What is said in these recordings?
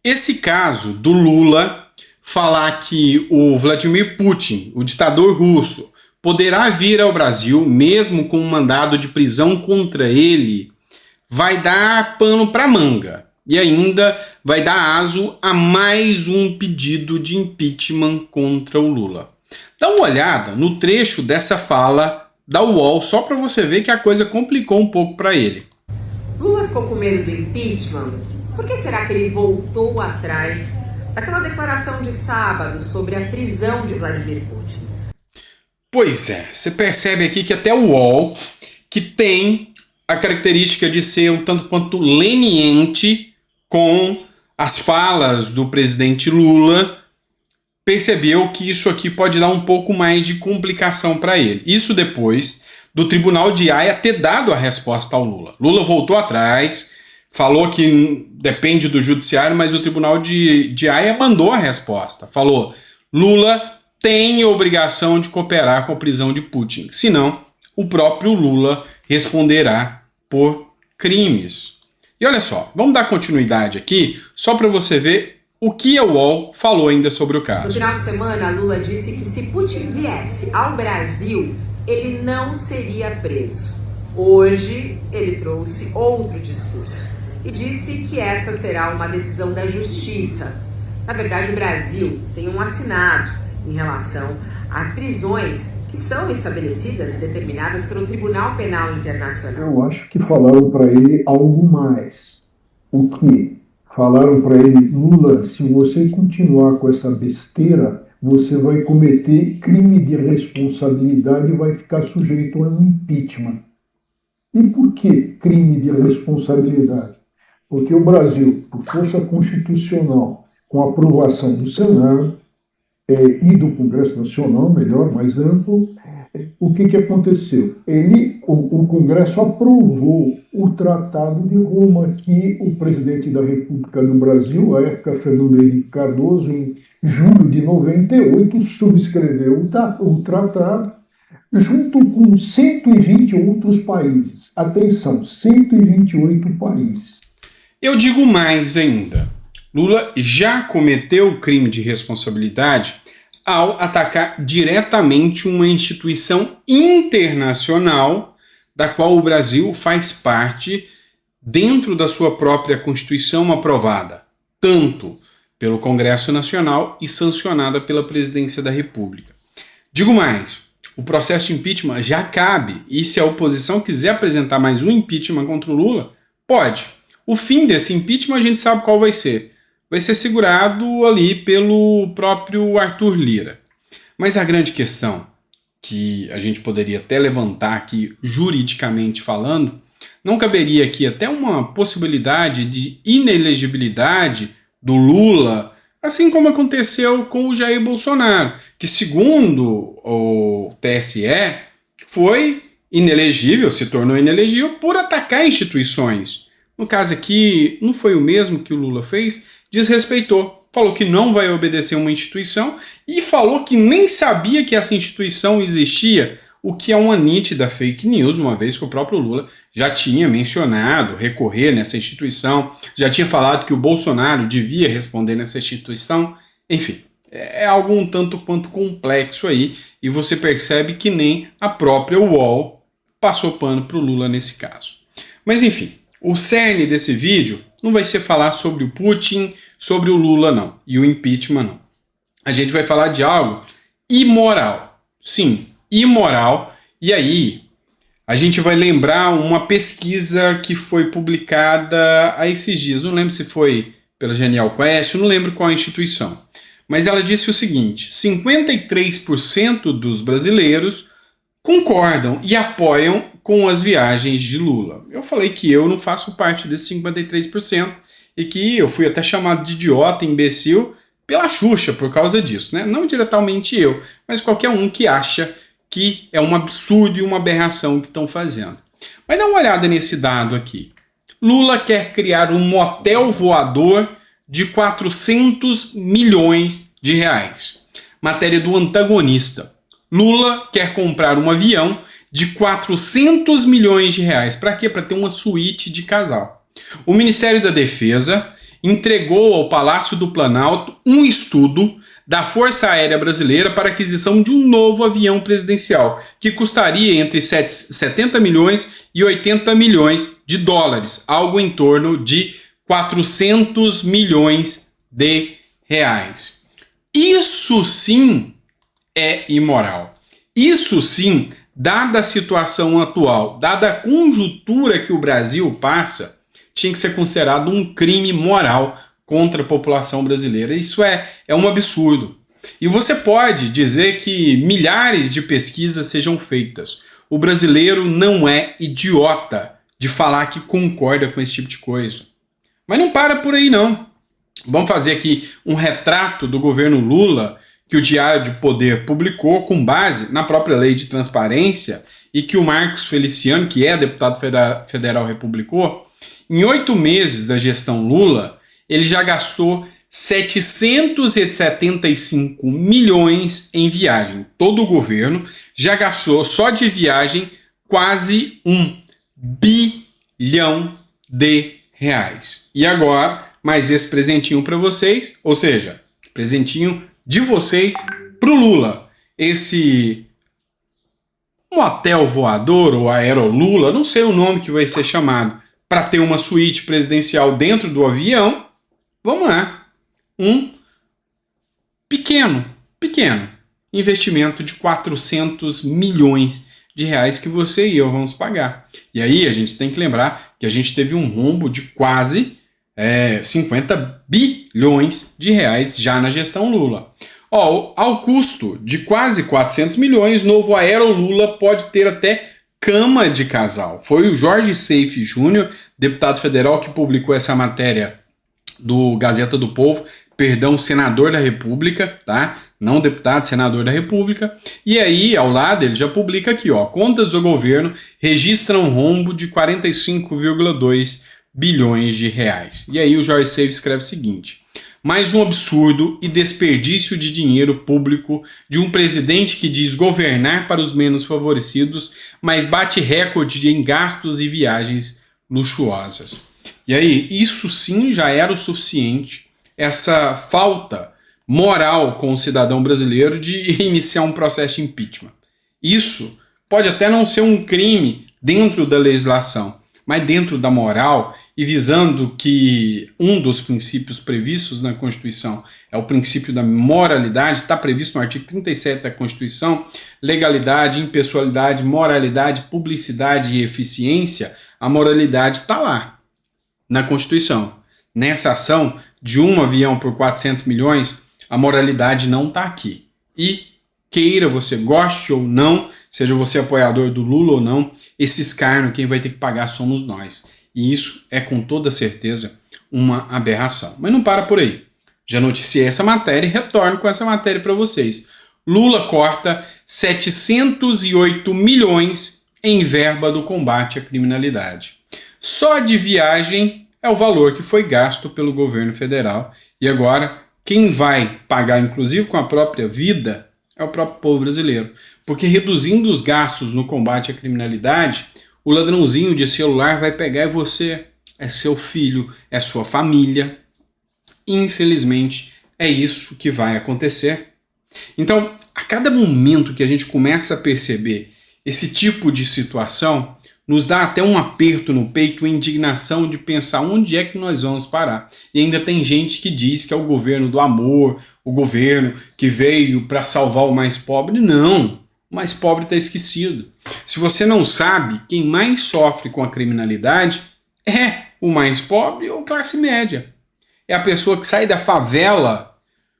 Esse caso do Lula falar que o Vladimir Putin, o ditador russo, poderá vir ao Brasil mesmo com um mandado de prisão contra ele, vai dar pano para manga e ainda vai dar aso a mais um pedido de impeachment contra o Lula. Dá uma olhada no trecho dessa fala da UOL só para você ver que a coisa complicou um pouco para ele. Lula ficou com medo do impeachment? Por que será que ele voltou atrás daquela declaração de sábado sobre a prisão de Vladimir Putin? Pois é, você percebe aqui que até o UOL, que tem a característica de ser um tanto quanto leniente com as falas do presidente Lula, percebeu que isso aqui pode dar um pouco mais de complicação para ele. Isso depois do Tribunal de Haia ter dado a resposta ao Lula. Lula voltou atrás, falou que depende do judiciário, mas o Tribunal de Haia mandou a resposta. Falou, Lula tem obrigação de cooperar com a prisão de Putin, senão o próprio Lula responderá por crimes. E olha só, vamos dar continuidade aqui, só para você ver o que a UOL falou ainda sobre o caso. No final de semana, Lula disse que se Putin viesse ao Brasil, ele não seria preso. Hoje, ele trouxe outro discurso e disse que essa será uma decisão da justiça. Na verdade, o Brasil tem um assinado em relação às prisões que são estabelecidas e determinadas pelo Tribunal Penal Internacional. Eu acho que falaram para ele algo mais. O quê? Falaram para ele, Lula, se você continuar com essa besteira, você vai cometer crime de responsabilidade e vai ficar sujeito a um impeachment. E por que crime de responsabilidade? Porque o Brasil, por força constitucional, com a aprovação do Senado e do Congresso Nacional, melhor, mais amplo, o que aconteceu? O Congresso aprovou o Tratado de Roma, que o presidente da República do Brasil, à época Fernando Henrique Cardoso, em julho de 98, subscreveu o tratado junto com 120 outros países. Atenção, 128 países. Eu digo mais ainda. Lula já cometeu crime de responsabilidade ao atacar diretamente uma instituição internacional da qual o Brasil faz parte dentro da sua própria Constituição aprovada, tanto pelo Congresso Nacional e sancionada pela Presidência da República. Digo mais, o processo de impeachment já cabe e se a oposição quiser apresentar mais um impeachment contra o Lula, pode. O fim desse impeachment a gente sabe qual vai ser. Vai ser segurado ali pelo próprio Arthur Lira. Mas a grande questão, que a gente poderia até levantar aqui juridicamente falando, não caberia aqui até uma possibilidade de inelegibilidade do Lula, assim como aconteceu com o Jair Bolsonaro, que segundo o TSE foi inelegível, se tornou inelegível por atacar instituições. No caso aqui, não foi o mesmo que o Lula fez, desrespeitou, falou que não vai obedecer uma instituição e falou que nem sabia que essa instituição existia, o que é uma nítida fake news, uma vez que o próprio Lula já tinha mencionado recorrer nessa instituição, já tinha falado que o Bolsonaro devia responder nessa instituição, enfim, é algo um tanto quanto complexo aí e você percebe que nem a própria UOL passou pano para o Lula nesse caso. Mas enfim, o cerne desse vídeo não vai ser falar sobre o Putin, sobre o Lula não, e o impeachment não. A gente vai falar de algo imoral. Sim, imoral. E aí, a gente vai lembrar uma pesquisa que foi publicada há esses dias. Não lembro se foi pela Genial Quest, não lembro qual instituição. Mas ela disse o seguinte, 53% dos brasileiros concordam e apoiam com as viagens de Lula. Eu falei que eu não faço parte desses 53% e que eu fui até chamado de idiota, imbecil, pela Xuxa por causa disso, né? Não diretamente eu, mas qualquer um que acha que é um absurdo e uma aberração que estão fazendo. Mas dá uma olhada nesse dado aqui. Lula quer criar um motel voador de 400 milhões de reais. Matéria do Antagonista. Lula quer comprar um avião de 400 milhões de reais. Para quê? Para ter uma suíte de casal. O Ministério da Defesa entregou ao Palácio do Planalto um estudo da Força Aérea Brasileira para aquisição de um novo avião presidencial, que custaria entre 70 milhões e 80 milhões de dólares, algo em torno de 400 milhões de reais. Isso sim é imoral. Isso sim, dada a situação atual, dada a conjuntura que o Brasil passa, tinha que ser considerado um crime moral contra a população brasileira. Isso é um absurdo. E você pode dizer que milhares de pesquisas sejam feitas. O brasileiro não é idiota de falar que concorda com esse tipo de coisa. Mas não para por aí, não. Vamos fazer aqui um retrato do governo Lula que o Diário de Poder publicou com base na própria lei de transparência e que o Marcos Feliciano, que é deputado federal, republicou. Em 8 meses da gestão Lula, ele já gastou 775 milhões em viagem. Todo o governo já gastou só de viagem quase 1 bilhão de reais. E agora, mais esse presentinho para vocês, ou seja, presentinho de vocês para o Lula. Esse motel voador ou aerolula, não sei o nome que vai ser chamado, para ter uma suíte presidencial dentro do avião. Vamos lá, um pequeno investimento de 400 milhões de reais que você e eu vamos pagar. E aí a gente tem que lembrar que a gente teve um rombo de quase 50 bilhões de reais já na gestão Lula. Ao custo de quase 400 milhões, novo aerolula pode ter até cama de casal. Foi o Jorge Seife Júnior, deputado federal, que publicou essa matéria do Gazeta do Povo, senador da República, tá? Não deputado, senador da República. E aí, ao lado, ele já publica aqui, contas do governo registram rombo de 45,2 bilhões de reais. E aí o Jorge Seife escreve o seguinte: mais um absurdo e desperdício de dinheiro público de um presidente que diz governar para os menos favorecidos, mas bate recorde em gastos e viagens luxuosas. E aí, isso sim já era o suficiente, essa falta moral com o cidadão brasileiro de iniciar um processo de impeachment. Isso pode até não ser um crime dentro da legislação, mas dentro da moral e visando que um dos princípios previstos na Constituição é o princípio da moralidade, está previsto no artigo 37 da Constituição, legalidade, impessoalidade, moralidade, publicidade e eficiência, a moralidade está lá na Constituição. Nessa ação de um avião por 400 milhões, a moralidade não está aqui. E queira você goste ou não, seja você apoiador do Lula ou não, esse escárnio quem vai ter que pagar somos nós. E isso é com toda certeza uma aberração. Mas não para por aí. Já noticiei essa matéria e retorno com essa matéria para vocês. Lula corta 708 milhões em verba do combate à criminalidade. Só de viagem é o valor que foi gasto pelo governo federal. E agora, quem vai pagar, inclusive com a própria vida, é o próprio povo brasileiro. Porque reduzindo os gastos no combate à criminalidade, o ladrãozinho de celular vai pegar você, é seu filho, é sua família. Infelizmente, é isso que vai acontecer. Então, a cada momento que a gente começa a perceber esse tipo de situação, nos dá até um aperto no peito, uma indignação de pensar onde é que nós vamos parar. E ainda tem gente que diz que é o governo do amor, o governo que veio para salvar o mais pobre. Não, o mais pobre está esquecido. Se você não sabe, quem mais sofre com a criminalidade é o mais pobre ou classe média. É a pessoa que sai da favela,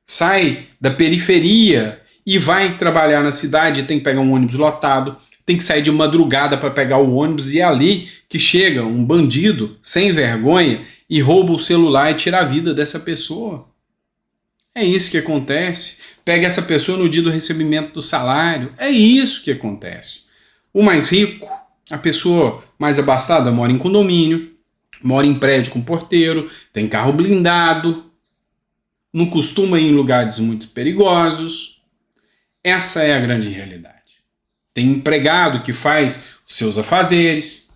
sai da periferia e vai trabalhar na cidade, tem que pegar um ônibus lotado, tem que sair de madrugada para pegar o ônibus e é ali que chega um bandido sem vergonha e rouba o celular e tira a vida dessa pessoa. É isso que acontece. Pega essa pessoa no dia do recebimento do salário. É isso que acontece. O mais rico, a pessoa mais abastada, mora em condomínio, mora em prédio com porteiro, tem carro blindado, não costuma ir em lugares muito perigosos. Essa é a grande realidade. Tem empregado que faz os seus afazeres.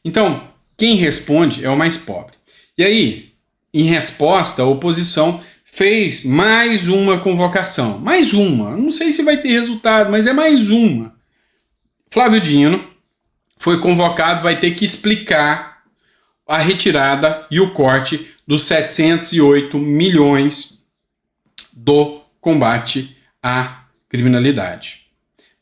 Então, quem responde é o mais pobre. E aí, em resposta, a oposição fez mais uma convocação. Mais uma. Não sei se vai ter resultado, mas é mais uma. Flávio Dino foi convocado, vai ter que explicar a retirada e o corte dos 708 milhões do combate à criminalidade.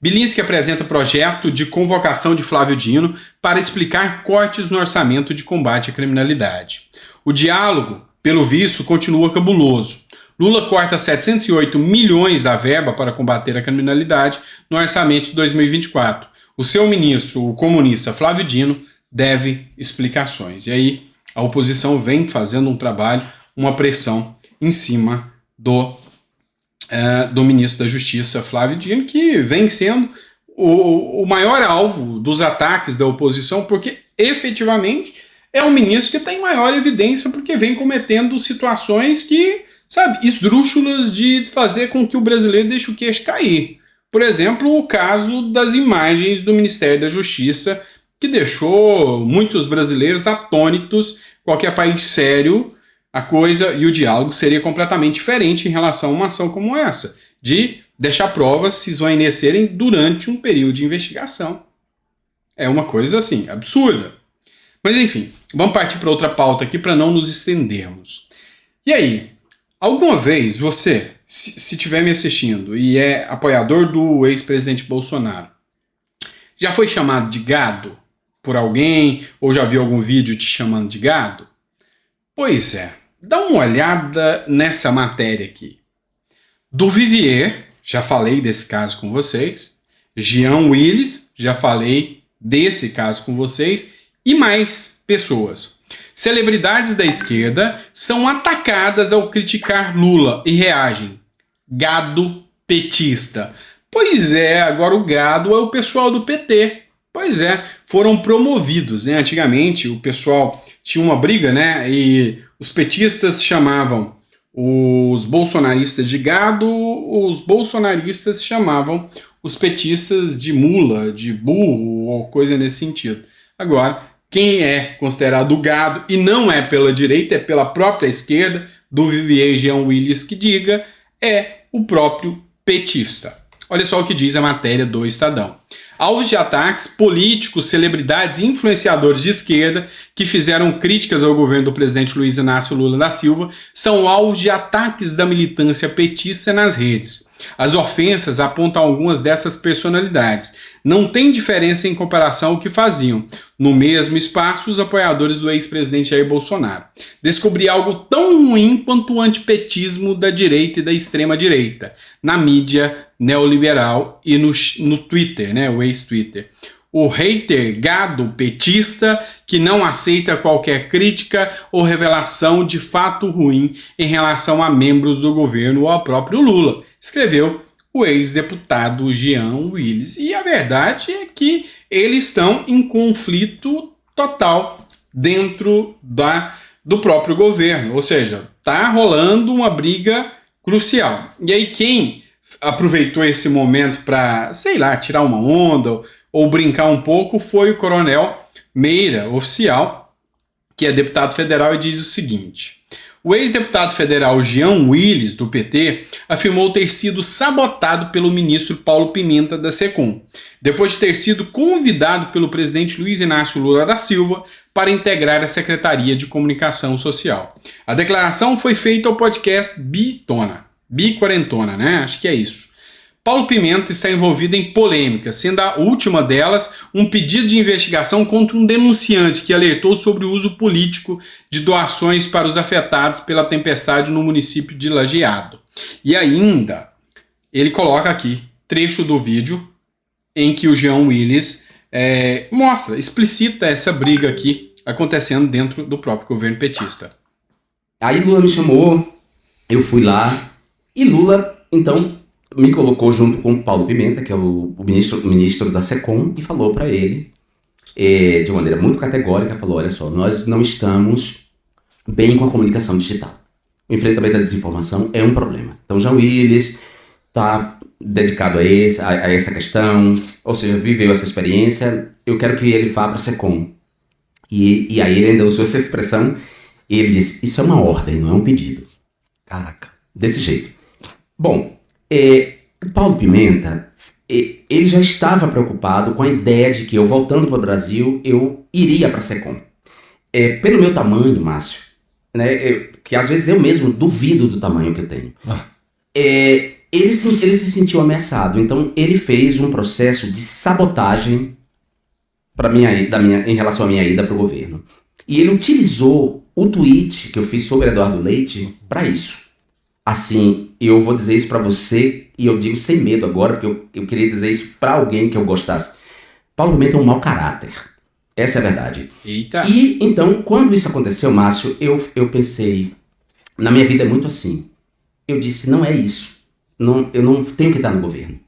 Bilinski apresenta projeto de convocação de Flávio Dino para explicar cortes no orçamento de combate à criminalidade. O diálogo, pelo visto, continua cabuloso. Lula corta 708 milhões da verba para combater a criminalidade no orçamento de 2024. O seu ministro, o comunista Flávio Dino, deve explicações. E aí a oposição vem fazendo um trabalho, uma pressão em cima do ministro da Justiça, Flávio Dino, que vem sendo o maior alvo dos ataques da oposição, porque efetivamente é o ministro que tem maior evidência, porque vem cometendo situações que, sabe, esdrúxulas de fazer com que o brasileiro deixe o queixo cair. Por exemplo, o caso das imagens do Ministério da Justiça, que deixou muitos brasileiros atônitos. Qualquer país sério, a coisa e o diálogo seria completamente diferente em relação a uma ação como essa, de deixar provas se esvanecerem durante um período de investigação. É uma coisa, assim, absurda. Mas, enfim, vamos partir para outra pauta aqui para não nos estendermos. E aí, alguma vez você, se estiver me assistindo e é apoiador do ex-presidente Bolsonaro, já foi chamado de gado por alguém ou já viu algum vídeo te chamando de gado? Pois é, dá uma olhada nessa matéria aqui. Do Vivier, já falei desse caso com vocês. Jean Willis, já falei desse caso com vocês. E mais pessoas. Celebridades da esquerda são atacadas ao criticar Lula e reagem. Gado petista. Pois é, agora o gado é o pessoal do PT. Pois é, foram promovidos, né? Antigamente o pessoal tinha uma briga, né? E os petistas chamavam os bolsonaristas de gado, os bolsonaristas chamavam os petistas de mula, de burro ou coisa nesse sentido. Agora, quem é considerado gado, e não é pela direita, é pela própria esquerda, do Vivier Jean Willis que diga, é o próprio petista. Olha só o que diz a matéria do Estadão. Alvos de ataques, políticos, celebridades e influenciadores de esquerda que fizeram críticas ao governo do presidente Luiz Inácio Lula da Silva são alvos de ataques da militância petista nas redes. As ofensas apontam algumas dessas personalidades. Não tem diferença em comparação ao que faziam. No mesmo espaço, os apoiadores do ex-presidente Jair Bolsonaro. Descobri algo tão ruim quanto o antipetismo da direita e da extrema-direita, na mídia neoliberal e no Twitter, né, o ex-Twitter. O hater gado petista que não aceita qualquer crítica ou revelação de fato ruim em relação a membros do governo ou ao próprio Lula, escreveu o ex-deputado Jean Willis. E a verdade é que eles estão em conflito total dentro do próprio governo, ou seja, está rolando uma briga crucial. E aí quem aproveitou esse momento para, sei lá, tirar uma onda ou brincar um pouco foi o Coronel Meira, oficial, que é deputado federal, e diz o seguinte: o ex-deputado federal Jean Willis, do PT, afirmou ter sido sabotado pelo ministro Paulo Pimenta, da SECOM, depois de ter sido convidado pelo presidente Luiz Inácio Lula da Silva para integrar a Secretaria de Comunicação Social. A declaração foi feita ao podcast Biquarentona, né? Acho que é isso. Paulo Pimenta está envolvido em polêmicas, sendo a última delas um pedido de investigação contra um denunciante que alertou sobre o uso político de doações para os afetados pela tempestade no município de Lajeado. E ainda, ele coloca aqui trecho do vídeo em que o Jean Willis explicita essa briga aqui acontecendo dentro do próprio governo petista. Aí Lula me chamou, eu fui lá, e Lula, então, me colocou junto com o Paulo Pimenta, que é o ministro da SECOM, e falou para ele, de uma maneira muito categórica, falou: olha só, nós não estamos bem com a comunicação digital. O enfrentamento da desinformação é um problema. Então, Jean Willis está dedicado a essa questão, ou seja, viveu essa experiência, eu quero que ele vá para a SECOM. E aí ele ainda usou essa expressão, E ele disse, isso é uma ordem, não é um pedido. Caraca. Desse jeito. Bom, o Paulo Pimenta, ele já estava preocupado com a ideia de que eu, voltando para o Brasil, eu iria para a SECOM. Pelo meu tamanho, Márcio, né, que às vezes eu mesmo duvido do tamanho que eu tenho, ele se sentiu ameaçado. Então ele fez um processo de sabotagem em relação à minha ida para o governo. E ele utilizou o tweet que eu fiz sobre Eduardo Leite para isso. Assim, eu vou dizer isso para você, e eu digo sem medo agora, porque eu queria dizer isso para alguém que eu gostasse. Paulo Pimenta é um mau caráter. Essa é a verdade. Eita. E então, quando isso aconteceu, Márcio, eu pensei, na minha vida é muito assim. Eu disse, não é isso. Eu não tenho que estar no governo.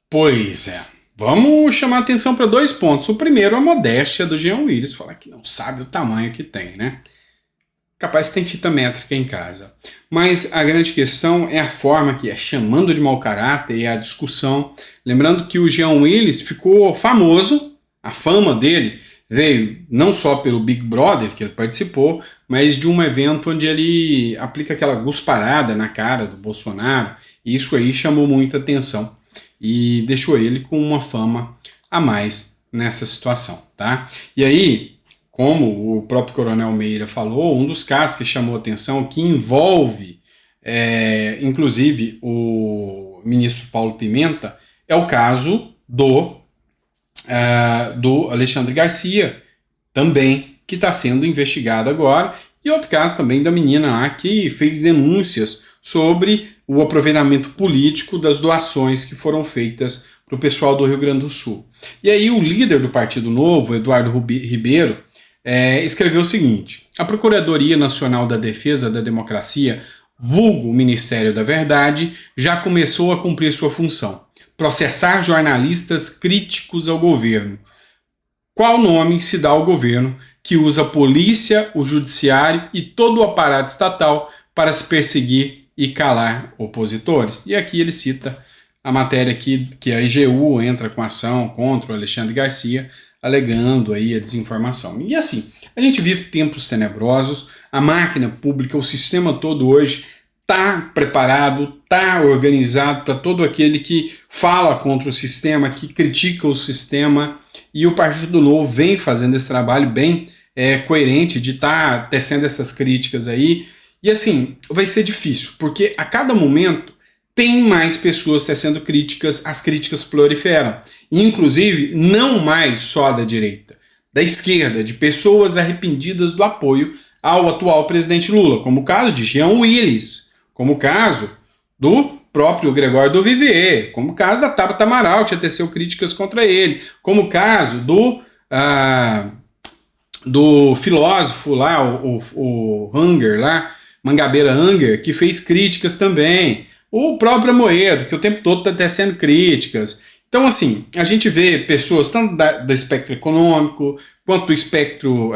Pois é. Vamos chamar atenção para 2 pontos. O primeiro, a modéstia do Jean Willis, falar que não sabe o tamanho que tem, né? Capaz que tem fita métrica em casa. Mas a grande questão é a forma que é chamando de mau caráter e a discussão. Lembrando que o Jean Willis ficou famoso, a fama dele veio não só pelo Big Brother, que ele participou, mas de um evento onde ele aplica aquela gusparada na cara do Bolsonaro. E isso aí chamou muita atenção e deixou ele com uma fama a mais nessa situação, tá? E aí, como o próprio Coronel Meira falou, um dos casos que chamou atenção, que envolve, inclusive, o ministro Paulo Pimenta, é o caso do Alexandre Garcia, também, que está sendo investigado agora, e outro caso também da menina lá que fez denúncias sobre o aproveitamento político das doações que foram feitas para o pessoal do Rio Grande do Sul. E aí o líder do Partido Novo, Eduardo Ribeiro, escreveu o seguinte: a Procuradoria Nacional da Defesa da Democracia, vulgo o Ministério da Verdade, já começou a cumprir sua função: processar jornalistas críticos ao governo. Qual nome se dá ao governo que usa a polícia, o judiciário e todo o aparato estatal para se perseguir e calar opositores? E aqui ele cita a matéria aqui que a IGU entra com ação contra o Alexandre Garcia, alegando aí a desinformação. E assim, a gente vive tempos tenebrosos, a máquina pública, o sistema todo hoje está preparado, está organizado para todo aquele que fala contra o sistema, que critica o sistema, e o Partido Novo vem fazendo esse trabalho bem coerente de estar tecendo essas críticas aí. E assim, vai ser difícil, porque a cada momento tem mais pessoas tecendo críticas, as críticas proliferam. Inclusive, não mais só da direita, da esquerda, de pessoas arrependidas do apoio ao atual presidente Lula, como o caso de Jean Willis, como o caso do próprio Gregório do Vivier, como o caso da Tabata Amaral, que já teceu críticas contra ele, como o caso do filósofo lá, o Hunger lá, Mangabeira Hunger, que fez críticas também. O próprio Amoedo, que o tempo todo está tecendo críticas. Então, assim, a gente vê pessoas tanto do espectro econômico, quanto do espectro,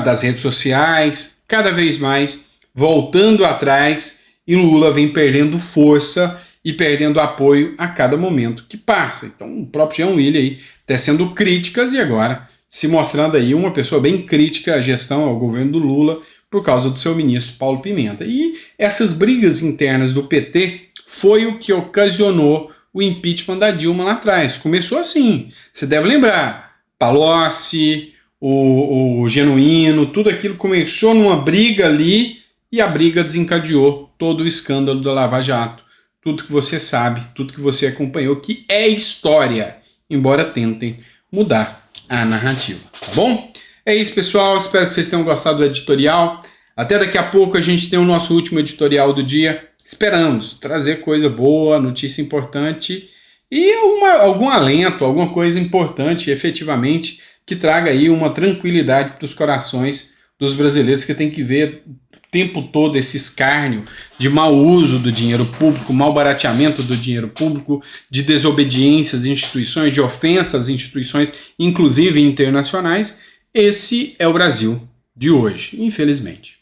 das redes sociais, cada vez mais voltando atrás, e Lula vem perdendo força e perdendo apoio a cada momento que passa. Então, o próprio Jean Willis aí tecendo críticas e agora se mostrando aí uma pessoa bem crítica à gestão, ao governo do Lula, por causa do seu ministro Paulo Pimenta. E essas brigas internas do PT foi o que ocasionou o impeachment da Dilma lá atrás. Começou assim, você deve lembrar, Palocci, o Genuíno, tudo aquilo começou numa briga ali e a briga desencadeou todo o escândalo da Lava Jato. Tudo que você sabe, tudo que você acompanhou, que é história, embora tentem mudar a narrativa, tá bom? É isso, pessoal. Espero que vocês tenham gostado do editorial. Até daqui a pouco a gente tem o nosso último editorial do dia. Esperamos trazer coisa boa, notícia importante e algum alento, alguma coisa importante, efetivamente, que traga aí uma tranquilidade para os corações dos brasileiros que tem que ver o tempo todo esse escárnio de mau uso do dinheiro público, mau barateamento do dinheiro público, de desobediência às instituições, de ofensa às instituições, inclusive internacionais. Esse é o Brasil de hoje, infelizmente.